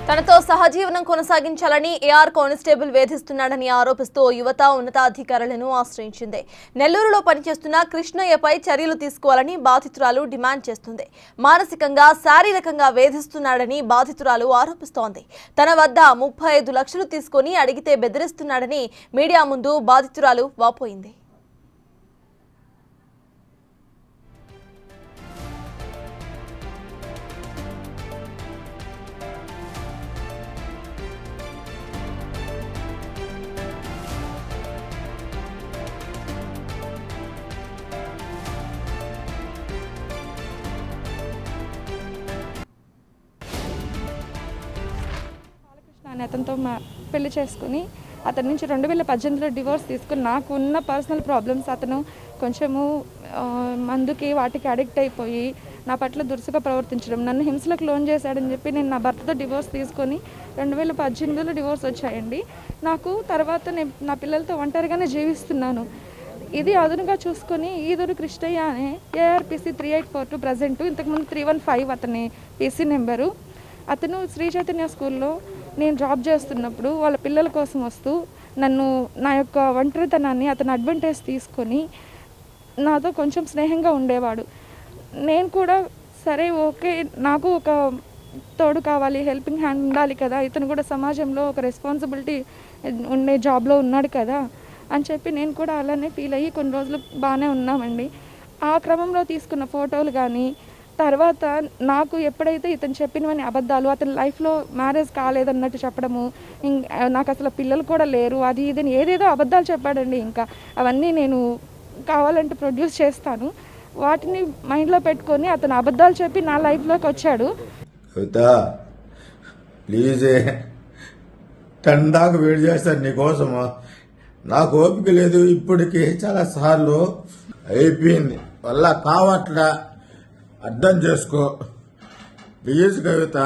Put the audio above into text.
తనతో సహజీవనం కొనసాగించాలని ఏఆర్ కానిస్టేబుల్ వేధిస్తున్నాడని ఆరోపిస్తూ యువత ఉన్నతాధికారులను ఆశ్రయించింది. నెల్లూరులో పనిచేస్తున్న కృష్ణయ్యపై చర్యలు తీసుకోవాలని బాధితురాలు డిమాండ్ చేస్తుంది. మానసికంగా, శారీరకంగా వేధిస్తున్నాడని బాధితురాలు ఆరోపిస్తోంది. తన వద్ద 35 లక్షలు తీసుకుని అడిగితే బెదిరిస్తున్నాడని మీడియా ముందు బాధితురాలు వాపోయింది. అతనితో పెళ్లి చేసుకుని అతని నుంచి 2018లో డివోర్స్ తీసుకుని నాకు ఉన్న పర్సనల్ ప్రాబ్లమ్స్ అతను కొంచెము మందుకి వాటికి అడిక్ట్ అయిపోయి నా పట్ల దురుసుగా ప్రవర్తించడం, నన్ను హింసలకు లోన్ చేశాడని చెప్పి నేను నా భర్తతో డివోర్స్ తీసుకొని 2018లో డివోర్స్ వచ్చాయండి. నాకు తర్వాత నేను నా పిల్లలతో ఒంటరిగానే జీవిస్తున్నాను. ఇది అదునుగా చూసుకొని ఈదూరు కృష్ణయ్య అనే ఏఆర్పిసి 3842 ప్రజెంట్, ఇంతకుముందు 315 అతని పీసీ నెంబరు. అతను శ్రీ చైతన్య స్కూల్లో నేను జాబ్ చేస్తున్నప్పుడు వాళ్ళ పిల్లల కోసం వస్తూ నన్ను నా యొక్క ఒంటరితనాన్ని అతను అడ్వాంటేజ్ తీసుకొని నాతో కొంచెం స్నేహంగా ఉండేవాడు. నేను కూడా సరే ఓకే, నాకు ఒక తోడు కావాలి, హెల్పింగ్ హ్యాండ్ ఉండాలి కదా, ఇతను కూడా సమాజంలో ఒక రెస్పాన్సిబిలిటీ ఉండే జాబ్లో ఉన్నాడు కదా అని చెప్పి నేను కూడా అలానే ఫీల్ అయ్యి కొన్ని రోజులు బాగానే ఉన్నామండి. ఆ క్రమంలో తీసుకున్న ఫోటోలు కానీ తర్వాత నాకు ఎప్పుడైతే ఇతను చెప్పినవని అబద్ధాలు, అతని లైఫ్లో మ్యారేజ్ కాలేదన్నట్టు చెప్పడము, నాకు అసలు పిల్లలు కూడా లేరు, అది ఇదని ఏదేదో అబద్ధాలు చెప్పాడండి. ఇంకా అవన్నీ నేను కావాలంటే ప్రొడ్యూస్ చేస్తాను. వాటిని మైండ్లో పెట్టుకొని అతను అబద్ధాలు చెప్పి నా లైఫ్లోకి వచ్చాడు. ప్లీజ్ టందాకు వేడి చేస్తాను నీకోసము, నాకు ఓపిక లేదు. ఇప్పటికి చాలా సార్లు అయిపోయింది, వల్ల కావట్లా, అర్థం చేసుకో ప్లీజ్ కవిత.